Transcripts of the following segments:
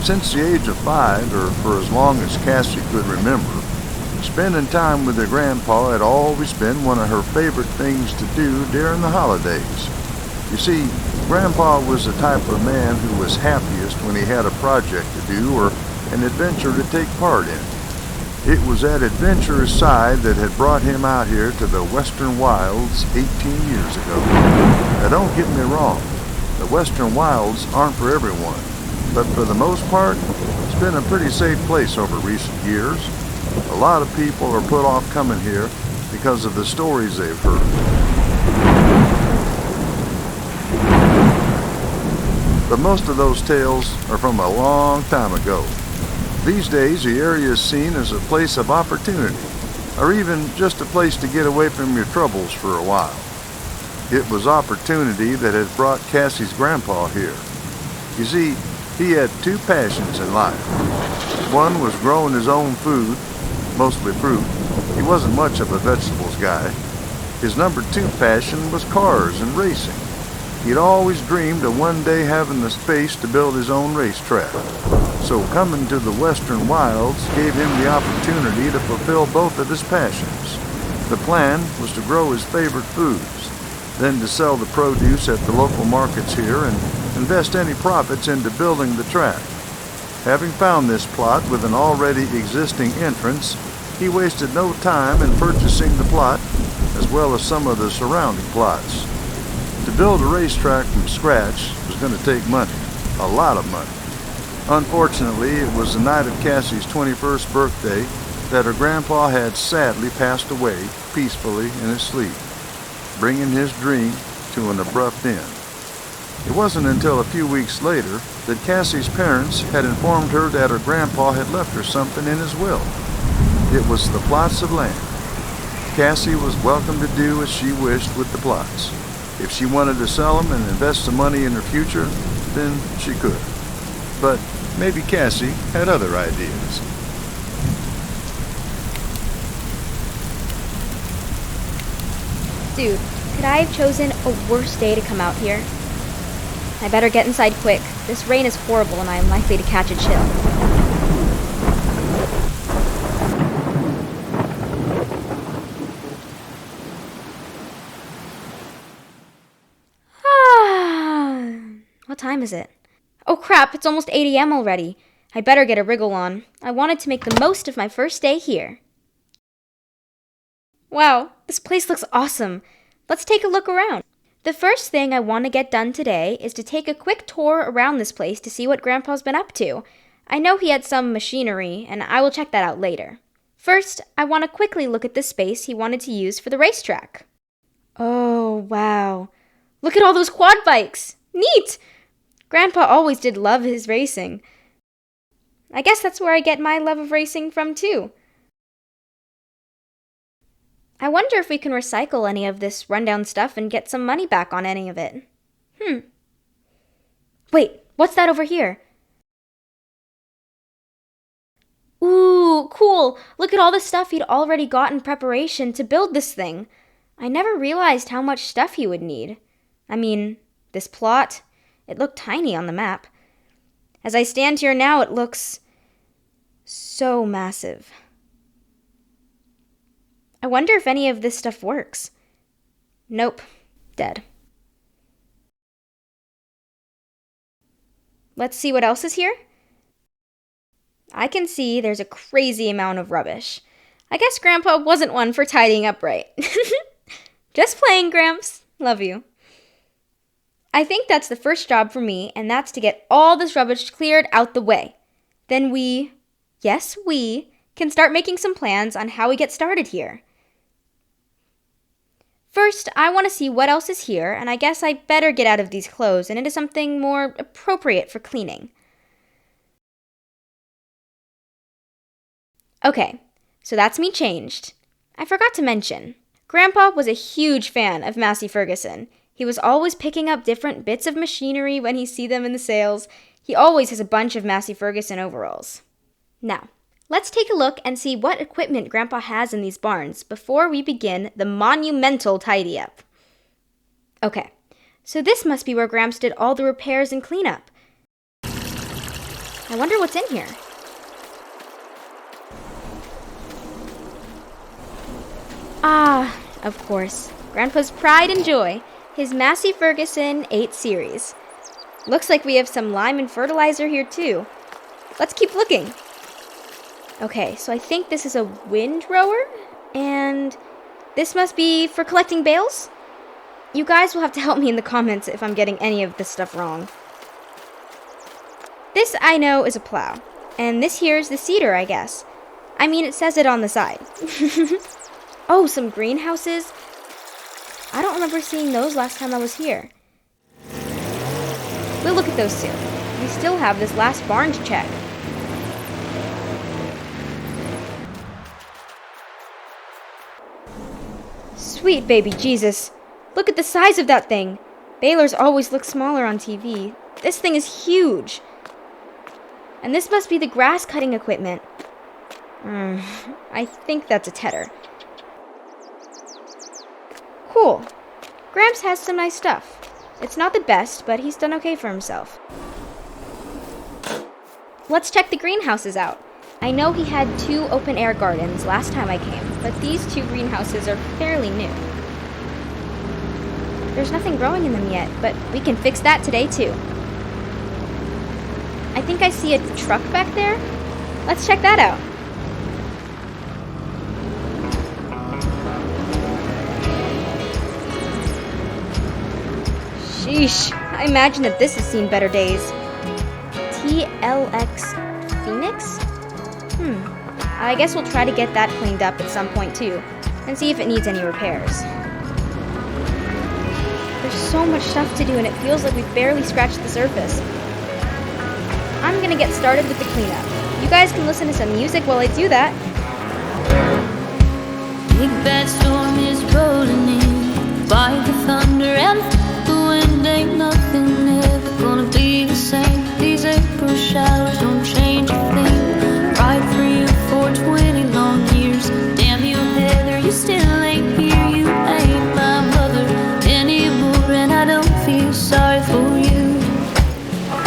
Since the age of 5, or for as long as Cassie could remember, spending time with her grandpa had always been one of her favorite things to do during the holidays. You see, Grandpa was the type of man who was happiest when he had a project to do or an adventure to take part in. It was that adventurous side that had brought him out here to the western wilds 18 years ago. Now don't get me wrong, the western wilds aren't for everyone, but for the most part, it's been a pretty safe place over recent years. A lot of people are put off coming here because of the stories they've heard. But most of those tales are from a long time ago. These days, the area is seen as a place of opportunity, or even just a place to get away from your troubles for a while. It was opportunity that had brought Cassie's grandpa here. You see, he had two passions in life. One was growing his own food, mostly fruit. He wasn't much of a vegetables guy. His number 2 passion was cars and racing. He'd always dreamed of one day having the space to build his own racetrack. So coming to the western wilds gave him the opportunity to fulfill both of his passions. The plan was to grow his favorite foods, then to sell the produce at the local markets here and invest any profits into building the track. Having found this plot with an already existing entrance, he wasted no time in purchasing the plot, as well as some of the surrounding plots. To build a racetrack from scratch was going to take money, a lot of money. Unfortunately, it was the night of Cassie's 21st birthday that her grandpa had sadly passed away peacefully in his sleep, bringing his dream to an abrupt end. It wasn't until a few weeks later that Cassie's parents had informed her that her grandpa had left her something in his will. It was the plots of land. Cassie was welcome to do as she wished with the plots. If she wanted to sell them and invest some money in her future, then she could. But maybe Cassie had other ideas. Dude, could I have chosen a worse day to come out here? I better get inside quick. This rain is horrible and I am likely to catch a chill. What time is it? Oh crap, it's almost 8 a.m. already. I better get a wriggle on. I wanted to make the most of my first day here. Wow, this place looks awesome. Let's take a look around. The first thing I want to get done today is to take a quick tour around this place to see what Grandpa's been up to. I know he had some machinery, and I will check that out later. First, I want to quickly look at the space he wanted to use for the racetrack. Oh, wow. Look at all those quad bikes. Neat! Grandpa always did love his racing. I guess that's where I get my love of racing from, too. I wonder if we can recycle any of this rundown stuff and get some money back on any of it. Wait, what's that over here? Ooh, cool! Look at all the stuff he'd already got in preparation to build this thing. I never realized how much stuff he would need. I mean, this plot, it looked tiny on the map. As I stand here now, it looks so massive. I wonder if any of this stuff works. Nope, dead. Let's see what else is here. I can see there's a crazy amount of rubbish. I guess Grandpa wasn't one for tidying up right. Just playing, Gramps. Love you. I think that's the first job for me, and that's to get all this rubbish cleared out the way. Then we can start making some plans on how we get started here. First, I want to see what else is here, and I guess I better get out of these clothes and into something more appropriate for cleaning. Okay, so that's me changed. I forgot to mention, Grandpa was a huge fan of Massey Ferguson. He was always picking up different bits of machinery when he see them in the sales. He always has a bunch of Massey Ferguson overalls. Now, let's take a look and see what equipment Grandpa has in these barns before we begin the monumental tidy-up. Okay, so this must be where Gramps did all the repairs and cleanup. I wonder what's in here. Ah, of course. Grandpa's pride and joy. His Massey Ferguson 8 Series. Looks like we have some lime and fertilizer here too. Let's keep looking. Okay, so I think this is a windrower, and this must be for collecting bales? You guys will have to help me in the comments if I'm getting any of this stuff wrong. This I know is a plow, and this here is the seeder, I guess. I mean, it says it on the side. Oh, some greenhouses. I don't remember seeing those last time I was here. We'll look at those too. We still have this last barn to check. Sweet baby Jesus. Look at the size of that thing. Balers always look smaller on TV. This thing is huge. And this must be the grass cutting equipment. I think that's a tedder. Cool. Gramps has some nice stuff. It's not the best, but he's done okay for himself. Let's check the greenhouses out. I know he had 2 open-air gardens last time I came, but these 2 greenhouses are fairly new. There's nothing growing in them yet, but we can fix that today too. I think I see a truck back there. Let's check that out. Sheesh, I imagine that this has seen better days. TLX Phoenix? I guess we'll try to get that cleaned up at some point too, and see if it needs any repairs. There's so much stuff to do and it feels like we've barely scratched the surface. I'm gonna get started with the cleanup. You guys can listen to some music while I do that. Big bad storm is rolling in by the thunder and the wind. Ain't nothing ever gonna be the same. These April showers don't change a thing. Right for you for 20 long years. Damn you, Heather, you still ain't here. You ain't my mother anymore, and I don't feel sorry for you.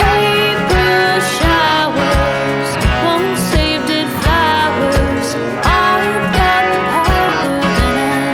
April showers won't save dead flowers. I've got the power and I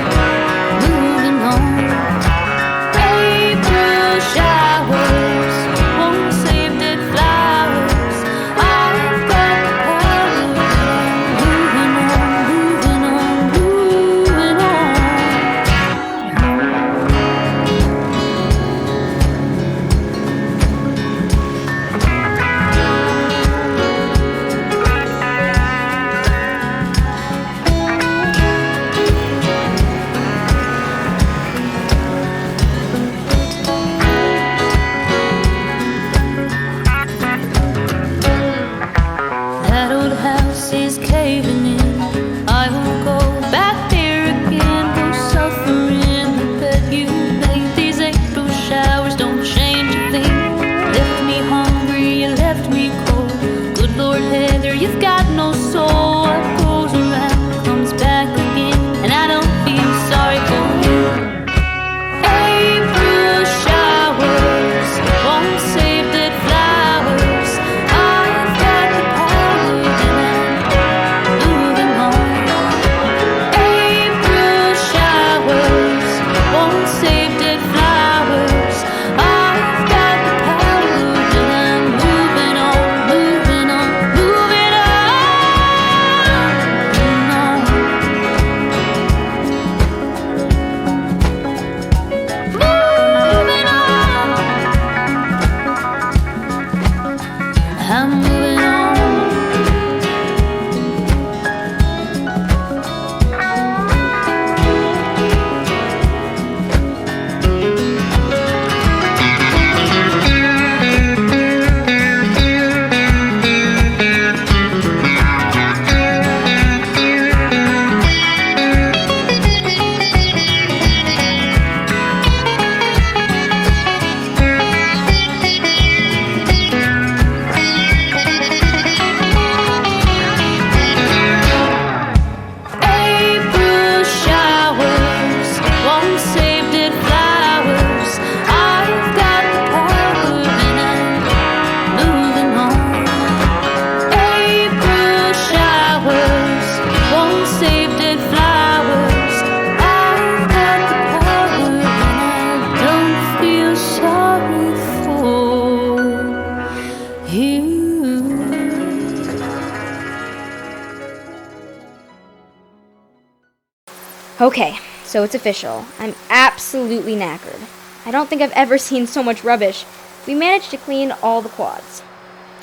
Okay, so it's official. I'm absolutely knackered. I don't think I've ever seen so much rubbish. We managed to clean all the quads.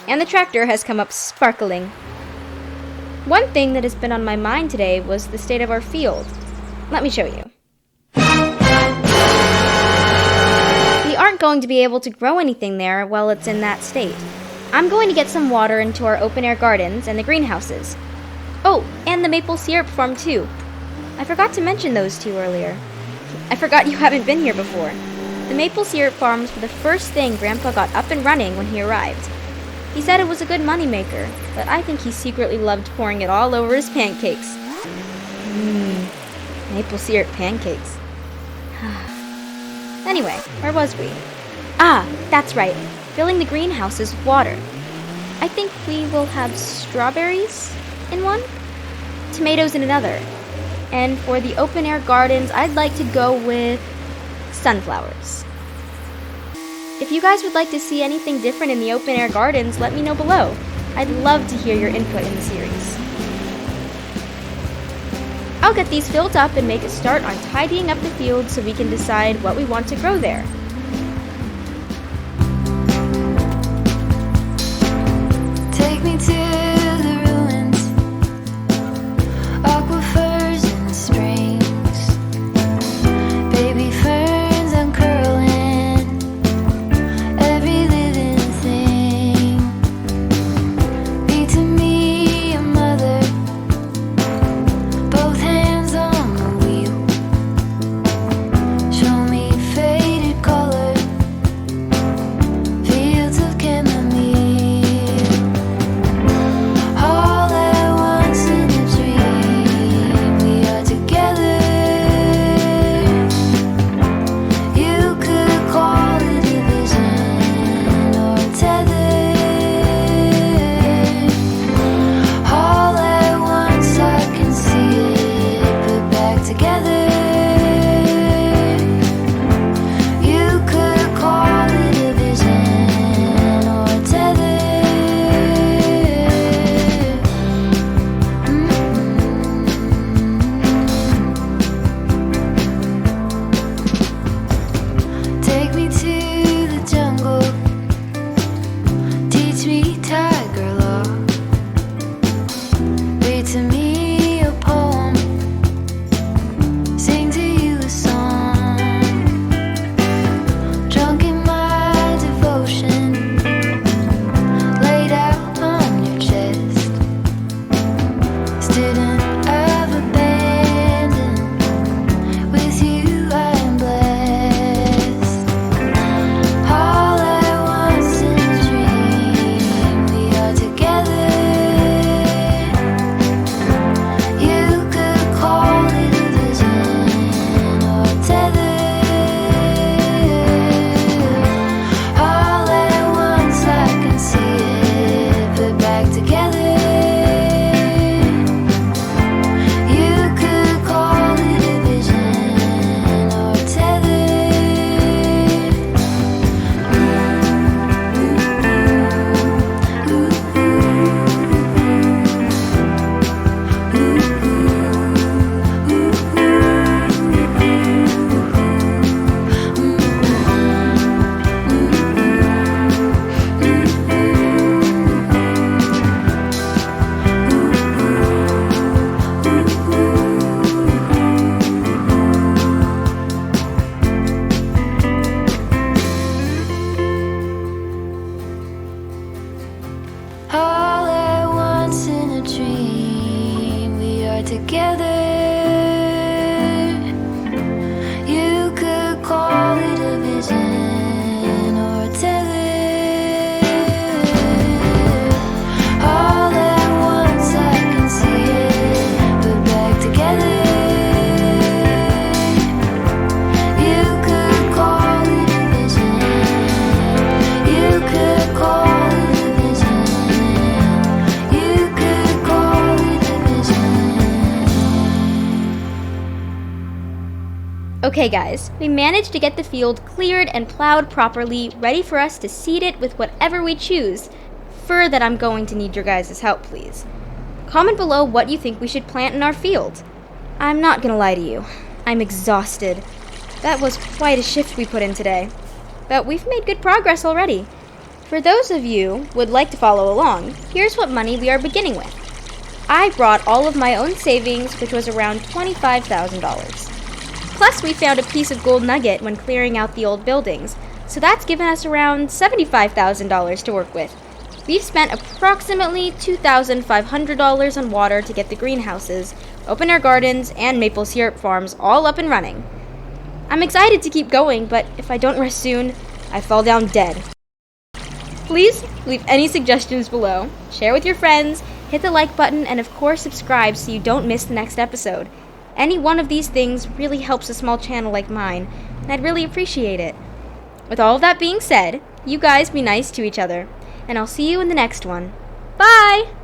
And the tractor has come up sparkling. One thing that has been on my mind today was the state of our field. Let me show you. We aren't going to be able to grow anything there while it's in that state. I'm going to get some water into our open-air gardens and the greenhouses. Oh, and the maple syrup farm too. I forgot to mention those two earlier. I forgot you haven't been here before. The maple syrup farms were the first thing Grandpa got up and running when he arrived. He said it was a good moneymaker, but I think he secretly loved pouring it all over his pancakes. Maple syrup pancakes. Anyway, where was we? Ah, that's right. Filling the greenhouses with water. I think we will have strawberries in one, tomatoes in another. And for the open-air gardens, I'd like to go with sunflowers. If you guys would like to see anything different in the open-air gardens, let me know below. I'd love to hear your input in the series. I'll get these filled up and make a start on tidying up the field so we can decide what we want to grow there. Take me to the ruins, aquifers and springs, baby ferns uncurling, every living thing. Be to me a mother, both hands on the wheel. Show me faded color, fields of chamomile. All at once in a dream, we are together. You could call it a vision or a tether. All at once I can see it put back together. You could call it a vision or a tether. Take me to the jungle, teach me tiger law, read to me a poem, sing to you a song. Drunk in my devotion, laid out on your chest, student of abandon, with you I am blessed. All at once in a dream, we are together. You could call it a vision or a tether. All at once I can see it put back together. You could call it a vision or a tether. All at once in a dream, we are together. You could call it a vision or a tether. All at once I can see it put back together. You could call it a vision. You could call it a vision. You could call it a vision. Okay guys, we managed to get the field cleared and plowed properly, ready for us to seed it with whatever we choose. For that I'm going to need your guys' help, please. Comment below what you think we should plant in our field. I'm not gonna lie to you. I'm exhausted. That was quite a shift we put in today. But we've made good progress already. For those of you who would like to follow along, here's what money we are beginning with. I brought all of my own savings, which was around $25,000. Plus, we found a piece of gold nugget when clearing out the old buildings, so that's given us around $75,000 to work with. We've spent approximately $2,500 on water to get the greenhouses, open air gardens, and maple syrup farms all up and running. I'm excited to keep going, but if I don't rest soon, I fall down dead. Please leave any suggestions below, share with your friends, hit the like button, and of course subscribe so you don't miss the next episode. Any one of these things really helps a small channel like mine, and I'd really appreciate it. With all of that being said, you guys be nice to each other, and I'll see you in the next one. Bye!